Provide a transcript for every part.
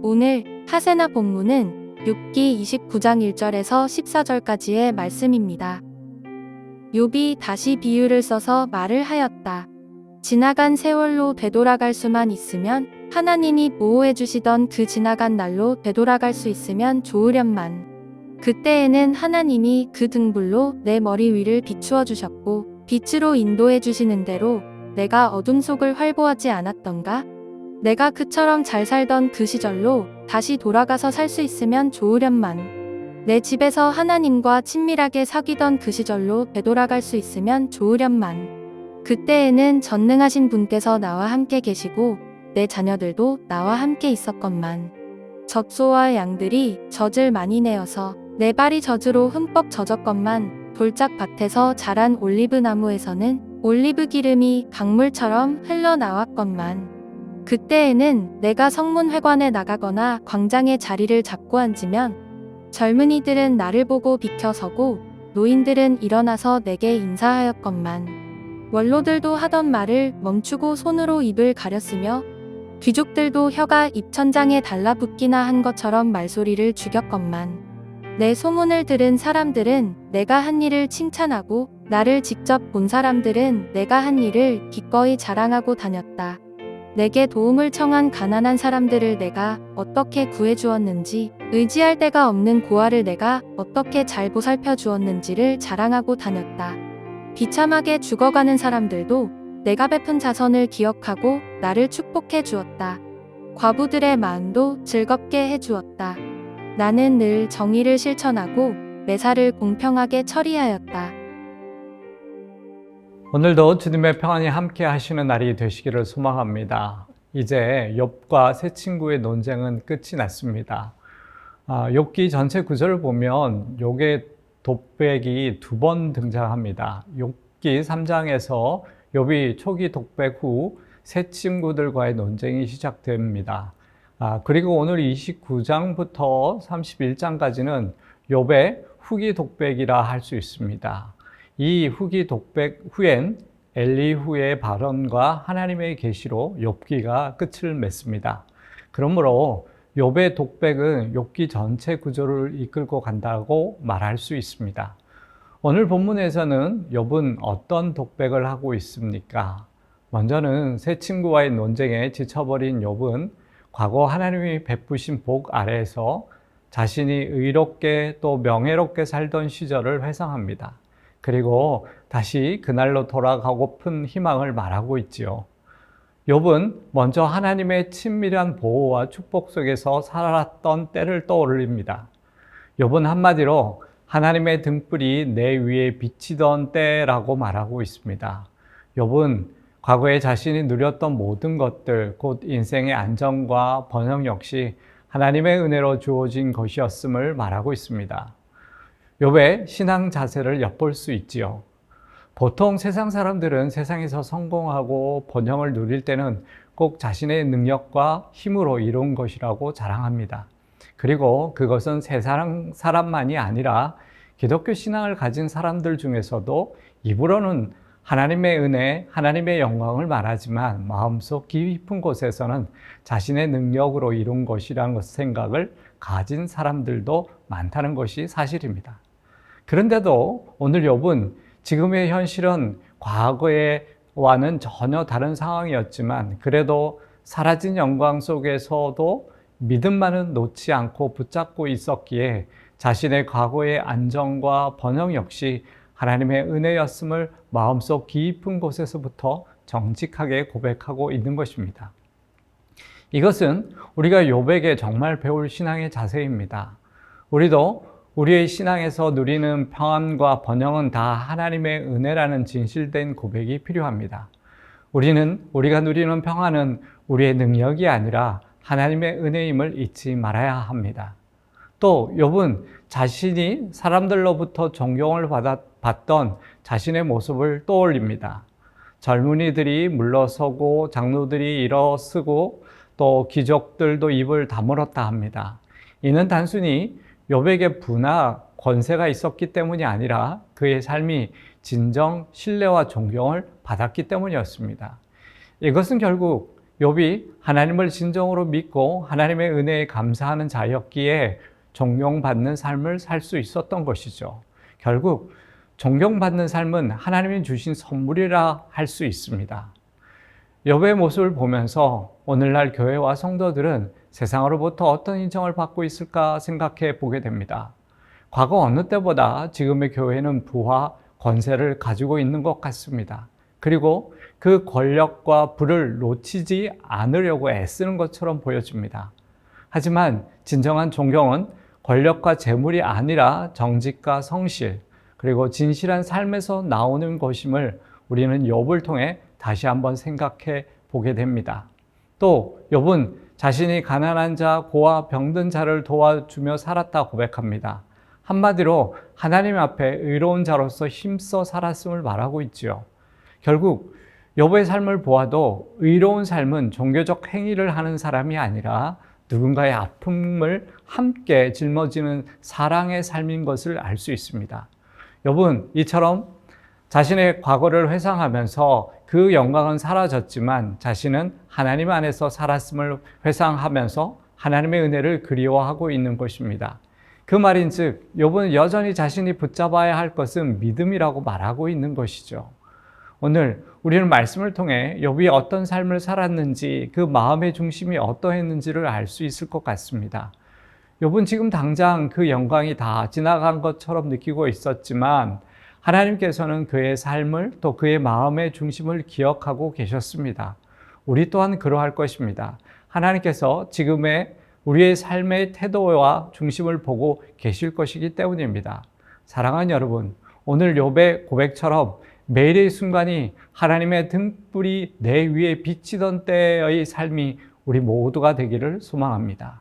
오늘 하세나 본문은 욥기 29장 1절에서 14절까지의 말씀입니다. 욥이 다시 비유를 써서 말을 하였다. 지나간 세월로 되돌아갈 수만 있으면, 하나님이 보호해 주시던 그 지나간 날로 되돌아갈 수 있으면 좋으련만. 그때에는 하나님이 그 등불로 내 머리 위를 비추어 주셨고, 빛으로 인도해 주시는 대로 내가 어둠 속을 활보하지 않았던가? 내가 그처럼 잘 살던 그 시절로 다시 돌아가서 살 수 있으면 좋으련만. 내 집에서 하나님과 친밀하게 사귀던 그 시절로 되돌아갈 수 있으면 좋으련만. 그때에는 전능하신 분께서 나와 함께 계시고 내 자녀들도 나와 함께 있었건만. 젖소와 양들이 젖을 많이 내어서 내 발이 젖으로 흠뻑 젖었건만. 돌짝밭에서 자란 올리브 나무에서는 올리브 기름이 강물처럼 흘러나왔건만. 그때에는 내가 성문회관에 나가거나 광장에 자리를 잡고 앉으면 젊은이들은 나를 보고 비켜서고 노인들은 일어나서 내게 인사하였건만. 원로들도 하던 말을 멈추고 손으로 입을 가렸으며 귀족들도 혀가 입천장에 달라붙기나 한 것처럼 말소리를 죽였건만. 내 소문을 들은 사람들은 내가 한 일을 칭찬하고 나를 직접 본 사람들은 내가 한 일을 기꺼이 자랑하고 다녔다. 내게 도움을 청한 가난한 사람들을 내가 어떻게 구해주었는지, 의지할 데가 없는 고아를 내가 어떻게 잘 보살펴 주었는지를 자랑하고 다녔다. 비참하게 죽어가는 사람들도 내가 베푼 자선을 기억하고 나를 축복해 주었다. 과부들의 마음도 즐겁게 해 주었다. 나는 늘 정의를 실천하고 매사를 공평하게 처리하였다. 오늘도 주님의 평안이 함께 하시는 날이 되시기를 소망합니다. 이제 욥과 세 친구의 논쟁은 끝이 났습니다. 욥기 전체 구절을 보면 욥의 독백이 2번 등장합니다. 욥기 3장에서 욥이 초기 독백 후 세 친구들과의 논쟁이 시작됩니다. 그리고 오늘 29장부터 31장까지는 욥의 후기 독백이라 할 수 있습니다. 이 후기 독백 후엔 엘리후의 발언과 하나님의 계시로 욥기가 끝을 맺습니다. 그러므로 욥의 독백은 욥기 전체 구조를 이끌고 간다고 말할 수 있습니다. 오늘 본문에서는 욥은 어떤 독백을 하고 있습니까? 먼저는 세 친구와의 논쟁에 지쳐버린 욥은 과거 하나님이 베푸신 복 아래에서 자신이 의롭게 또 명예롭게 살던 시절을 회상합니다. 그리고 다시 그날로 돌아가고픈 희망을 말하고 있지요. 욥은 먼저 하나님의 친밀한 보호와 축복 속에서 살았던 때를 떠올립니다. 욥은 한마디로 하나님의 등불이 내 위에 비치던 때라고 말하고 있습니다. 욥은 과거에 자신이 누렸던 모든 것들, 곧 인생의 안정과 번영 역시 하나님의 은혜로 주어진 것이었음을 말하고 있습니다. 욥의 신앙 자세를 엿볼 수 있지요. 보통 세상 사람들은 세상에서 성공하고 번영을 누릴 때는 꼭 자신의 능력과 힘으로 이룬 것이라고 자랑합니다. 그리고 그것은 세상 사람만이 아니라 기독교 신앙을 가진 사람들 중에서도 입으로는 하나님의 은혜, 하나님의 영광을 말하지만 마음속 깊은 곳에서는 자신의 능력으로 이룬 것이라는 생각을 가진 사람들도 많다는 것이 사실입니다. 그런데도 오늘 욥은 지금의 현실은 과거와는 전혀 다른 상황이었지만 그래도 사라진 영광 속에서도 믿음만은 놓지 않고 붙잡고 있었기에 자신의 과거의 안정과 번영 역시 하나님의 은혜였음을 마음속 깊은 곳에서부터 정직하게 고백하고 있는 것입니다. 이것은 우리가 욥에게 정말 배울 신앙의 자세입니다. 우리도 우리의 신앙에서 누리는 평안과 번영은 다 하나님의 은혜라는 진실된 고백이 필요합니다. 우리가 누리는 평안은 우리의 능력이 아니라 하나님의 은혜임을 잊지 말아야 합니다. 또 욥은 자신이 사람들로부터 존경을 받던 자신의 모습을 떠올립니다. 젊은이들이 물러서고 장로들이 일어서고 또 귀족들도 입을 다물었다 합니다. 이는 단순히 욥에게 부나 권세가 있었기 때문이 아니라 그의 삶이 진정 신뢰와 존경을 받았기 때문이었습니다. 이것은 결국 욥이 하나님을 진정으로 믿고 하나님의 은혜에 감사하는 자였기에 존경받는 삶을 살 수 있었던 것이죠. 결국 존경받는 삶은 하나님이 주신 선물이라 할 수 있습니다. 욥의 모습을 보면서 오늘날 교회와 성도들은 세상으로부터 어떤 인정을 받고 있을까 생각해 보게 됩니다. 과거 어느 때보다 지금의 교회는 부와 권세를 가지고 있는 것 같습니다. 그리고 그 권력과 부를 놓치지 않으려고 애쓰는 것처럼 보여집니다. 하지만 진정한 존경은 권력과 재물이 아니라 정직과 성실, 그리고 진실한 삶에서 나오는 것임을 우리는 욥을 통해 다시 한번 생각해 보게 됩니다. 또 욥은 자신이 가난한 자, 고아 병든 자를 도와주며 살았다 고백합니다. 한마디로 하나님 앞에 의로운 자로서 힘써 살았음을 말하고 있지요. 결국 욥의 삶을 보아도 의로운 삶은 종교적 행위를 하는 사람이 아니라 누군가의 아픔을 함께 짊어지는 사랑의 삶인 것을 알 수 있습니다. 욥은 이처럼 자신의 과거를 회상하면서 그 영광은 사라졌지만 자신은 하나님 안에서 살았음을 회상하면서 하나님의 은혜를 그리워하고 있는 것입니다. 그 말인즉 욥은 여전히 자신이 붙잡아야 할 것은 믿음이라고 말하고 있는 것이죠. 오늘 우리는 말씀을 통해 욥이 어떤 삶을 살았는지, 그 마음의 중심이 어떠했는지를 알 수 있을 것 같습니다. 욥은 지금 당장 그 영광이 다 지나간 것처럼 느끼고 있었지만 하나님께서는 그의 삶을, 또 그의 마음의 중심을 기억하고 계셨습니다. 우리 또한 그러할 것입니다. 하나님께서 지금의 우리의 삶의 태도와 중심을 보고 계실 것이기 때문입니다. 사랑하는 여러분, 오늘 욥의 고백처럼 매일의 순간이 하나님의 등불이 내 위에 비치던 때의 삶이 우리 모두가 되기를 소망합니다.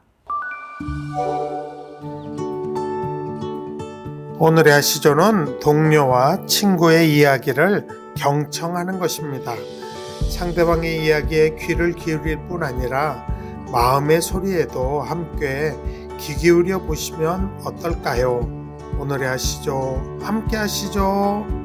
오늘의 시조는 동료와 친구의 이야기를 경청하는 것입니다. 상대방의 이야기에 귀를 기울일 뿐 아니라 마음의 소리에도 함께 귀 기울여 보시면 어떨까요? 오늘의 시조 함께 하시죠.